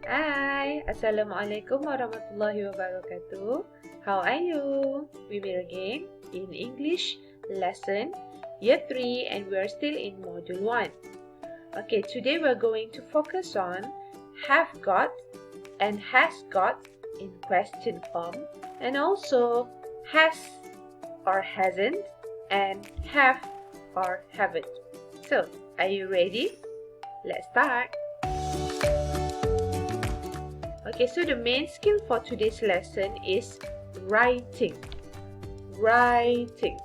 Hai, Assalamualaikum warahmatullahi wabarakatuh. How are you? We meet again in English lesson year 3 and we are still in module 1. Okay, today we're going to focus on have got and has got in question form and also has or hasn't and have or haven't. So, are you ready? Let's start. Okay, so the main skill for today's lesson is writing. Writing.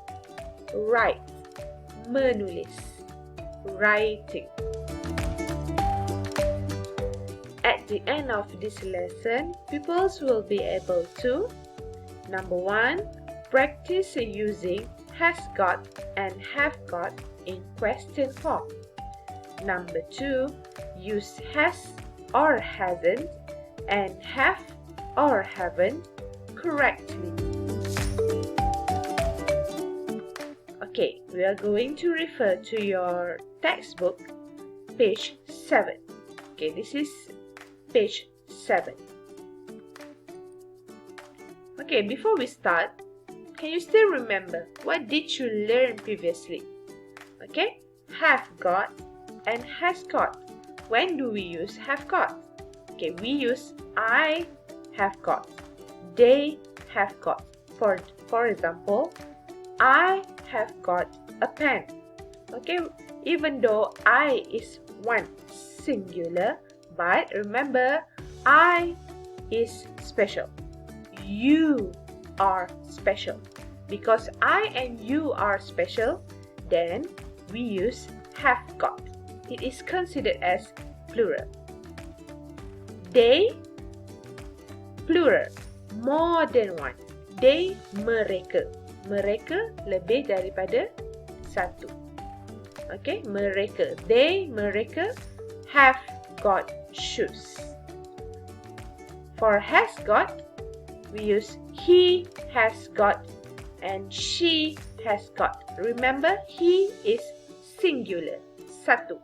Write. Menulis. Writing. At the end of this lesson, pupils will be able to number 1, practice using has got and have got in question form. Number 2, use has or hasn't and have or haven't correctly. Okay, we are going to refer to your textbook, page 7. Okay, this is page 7. Okay, before we start, can you still remember what did you learn previously? Okay, have got and has got. When do we use have got? Okay, we use I have got, they have got. For example, I have got a pen. Okay, even though I is one singular, but remember I is special. You are special. Because I and you are special, then we use have got. It is considered as plural. They, plural, more than one. They, mereka. Mereka lebih daripada satu. Okay, mereka. They, mereka have got shoes. For has got, we use he has got and she has got. Remember, he is singular, satu.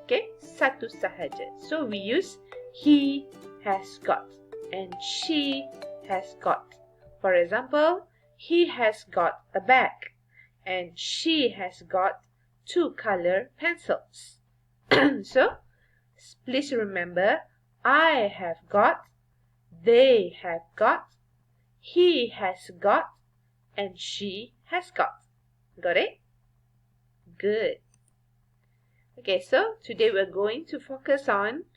Okay, satu sahaja. So we use he has got and she has got. For example, he has got a bag and she has got 2 color pencils. So, please remember, I have got, they have got, he has got, and she has got. Got it? Good. Okay, so today we're going to focus on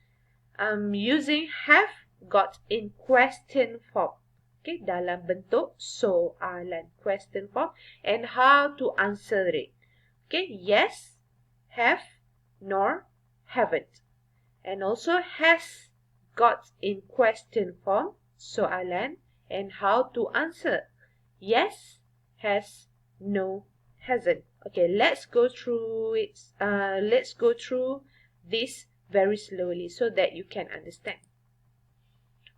using have got in question form. Okay, dalam bentuk soalan, question form, and how to answer it. Okay, yes, have, nor, haven't. And also has got in question form, soalan, and how to answer. Yes, has, no, hasn't. Okay, let's go through it. Let's go through this very slowly so that you can understand.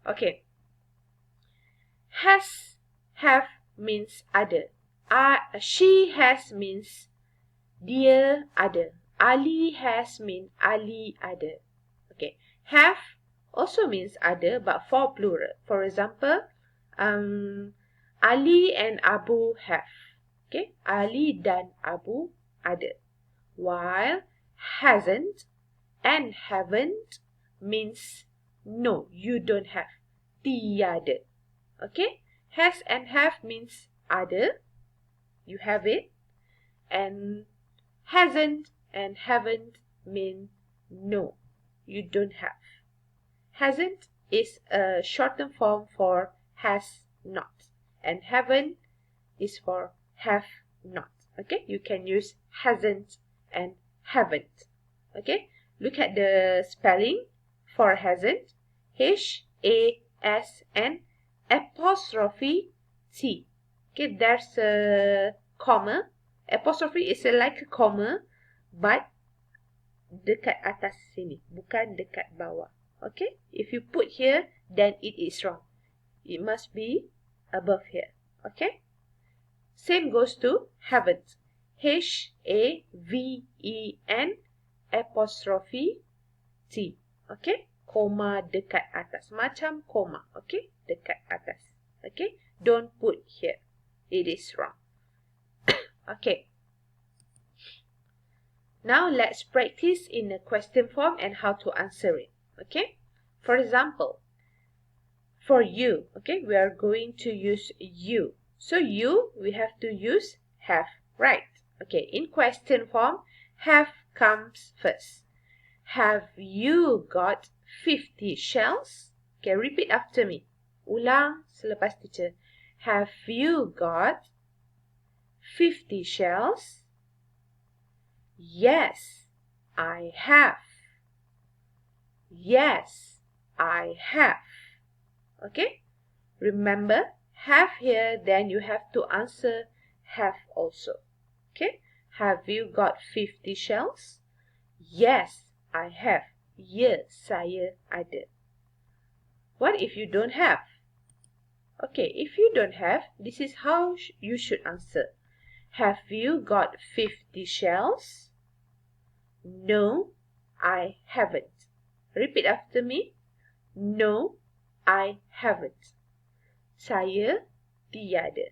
Okay. Has, have means ada. She has means dia ada. Ali has means Ali ada. Okay. Have also means ada but for plural. For example, Ali and Abu have. Okay. Ali dan Abu ada. While hasn't and haven't means no, you don't have. Tiada. Okay? Has and have means ada. You have it. And hasn't and haven't mean no, you don't have. Hasn't is a shortened form for has not. And haven't is for have not. Okay? You can use hasn't and haven't. Okay? Look at the spelling for hasn't. H-A-S-N apostrophe T. Okay, there's a comma. Apostrophe is like a comma, but dekat atas sini, bukan dekat bawah. Okay, if you put here, then it is wrong. It must be above here. Okay, same goes to haven't. H-A-V-E-N apostrophe T. Okay, koma dekat atas. Macam koma, okay? Dekat atas, okay? Don't put here. It is wrong. Okay. Now let's practice in a question form and how to answer it, okay? For example, for you, okay, we are going to use you. So you, we have to use have, right? Okay, in question form, have comes first. Have you got 50 shells? Okay, repeat after me. Ulang selepas teacher. Have you got 50 shells? Yes, I have. Yes, I have. Okay? Remember, have here, then you have to answer have also. Okay? Have you got 50 shells? Yes, I have. Ya, saya ada. What if you don't have? Okay, if you don't have, this is how you should answer. Have you got 50 shells? No, I haven't. Repeat after me. No, I haven't. Saya tiada.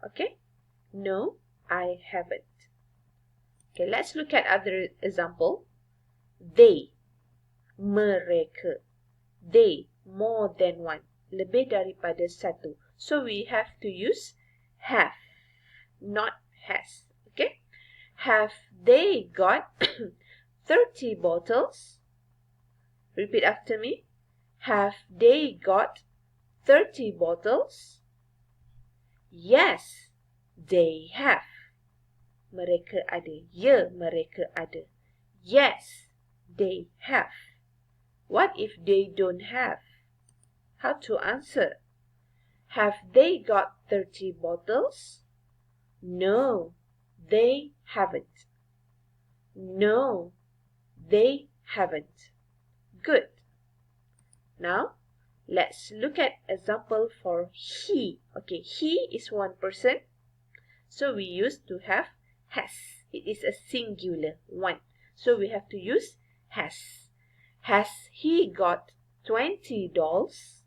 Okay? No, I haven't. Okay, let's look at other example. They, mereka. They, more than one. Lebih daripada satu. So we have to use have, not has. Okay? Have they got 30 bottles? Repeat after me. Have they got 30 bottles? Yes, they have. Mereka ada. Ya, mereka ada. Yes, they have. What if they don't have? How to answer? Have they got 30 bottles? No, they haven't. No, they haven't. Good. Now, let's look at example for he. Okay, he is one person. So we used to have has. It is a singular, one. So we have to use has. Has he got 20 dolls?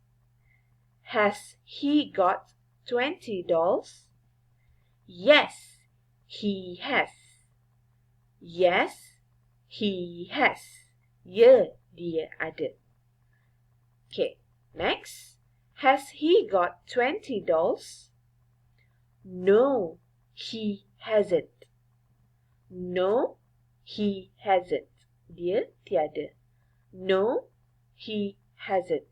Has he got 20 dolls? Yes, he has. Yes, he has. Ya, dia ada. Okay, next. Has he got 20 dolls? No, he hasn't. No, he hasn't. Dia tiada. No, he hasn't.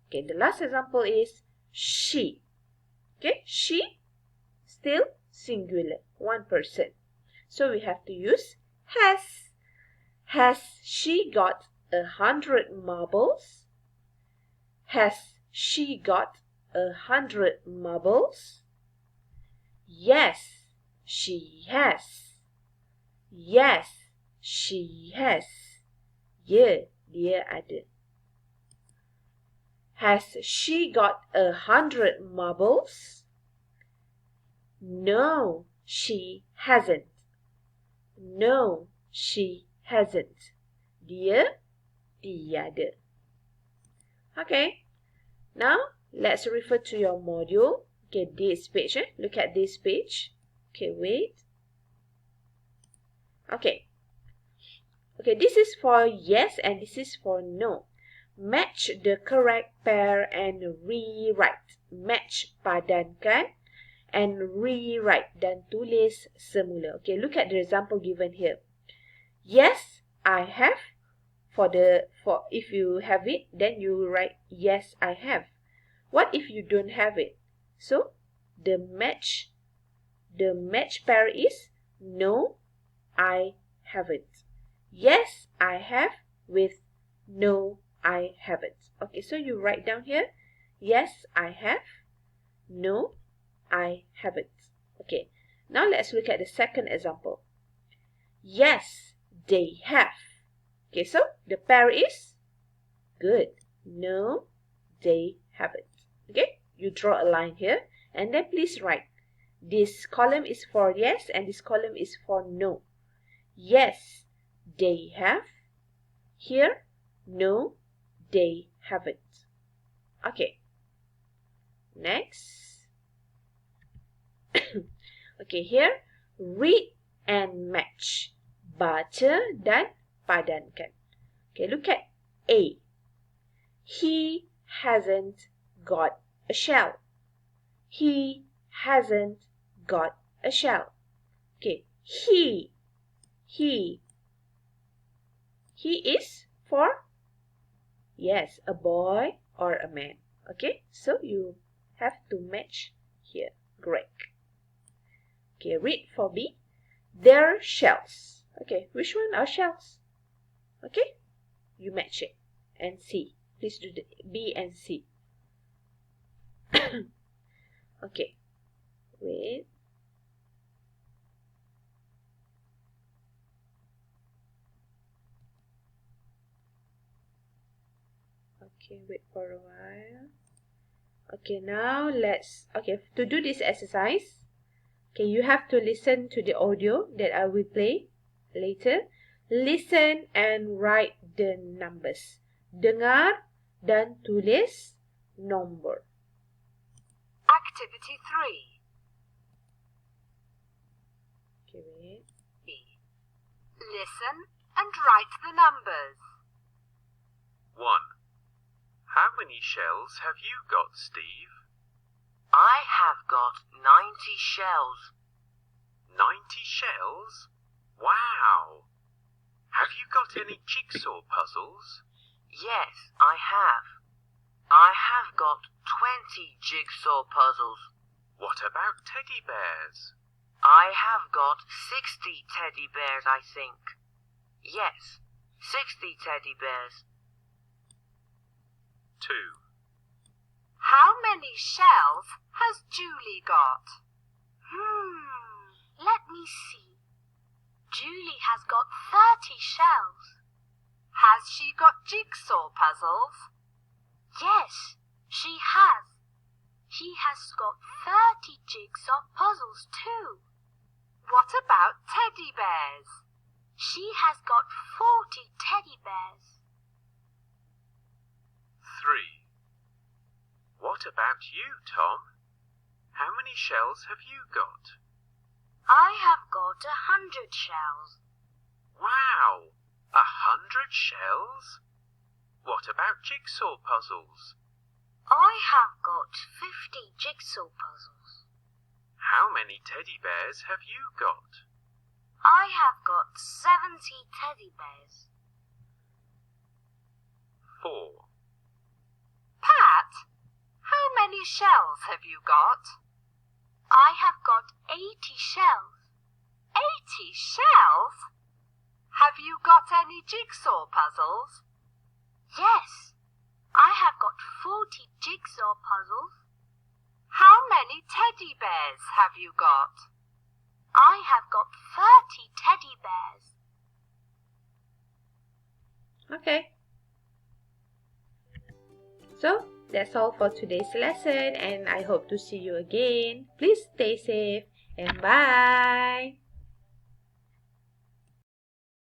Okay, the last example is she. Okay, she, still singular, one person. So we have to use has. Has she got 100 marbles? Has she got 100 marbles? Yes, she has. Yes, she has. Ya, dia ada. Has she got 100 marbles? No, she hasn't. No, she hasn't. Dia tiada. Okay, now let's refer to your module. Okay, this page. Look at this page. Okay, wait. Okay. Okay, this is for yes and this is for no. Match the correct pair and rewrite. Match, padankan, and rewrite, dan tulis semula. Okay, look at the example given here. Yes, I have. For if you have it, then you write yes, I have. What if you don't have it? So the match pair is no, I haven't. Yes, I have with no, I haven't. Okay, so you write down here, yes, I have. No, I haven't. Okay, now let's look at the second example. Yes, they have. Okay, so the pair is good. No, they haven't. Okay, you draw a line here and then please write. This column is for yes and this column is for no. Yes, they have. Here, No, they haven't. Okay. Next. Okay, here. Read and match. Baca dan padankan. Okay, look at A. He hasn't got a shell. He hasn't got a shell. Okay, he is for, yes, a boy or a man. Okay, so you have to match here. Great. Okay, read for B. They're shells. Okay, which one are shells? Okay, you match it. And C. Please do the B and C. Okay, wait. Okay, wait for a while. Okay, now to do this exercise, okay, you have to listen to the audio that I will play later. Listen and write the numbers. Dengar dan tulis nombor. Activity 3. Okay, wait. Listen and write the numbers. 1. How many shells have you got, Steve? I have got 90 shells. 90 shells? Wow! Have you got any jigsaw puzzles? Yes, I have. I have got 20 jigsaw puzzles. What about teddy bears? I have got 60 teddy bears, I think. Yes, 60 teddy bears. 2. How many shells has Julie got? Let me see. Julie has got 30 shells. Has she got jigsaw puzzles? Yes, she has. She has got 30 jigsaw puzzles too. What about teddy bears? She has got 40 teddy bears. 3. What about you, Tom? How many shells have you got? I have got 100 shells. Wow! 100 shells? What about jigsaw puzzles? I have got 50 jigsaw puzzles. How many teddy bears have you got? I have got 70 teddy bears. 4. Pat, how many shells have you got? I have got 80 shells. 80 shells? Have you got any jigsaw puzzles? Yes, I have got 40 jigsaw puzzles. How many teddy bears have you got? I have got 30 teddy bears. Okay. So, that's all for today's lesson, and I hope to see you again. Please stay safe and bye.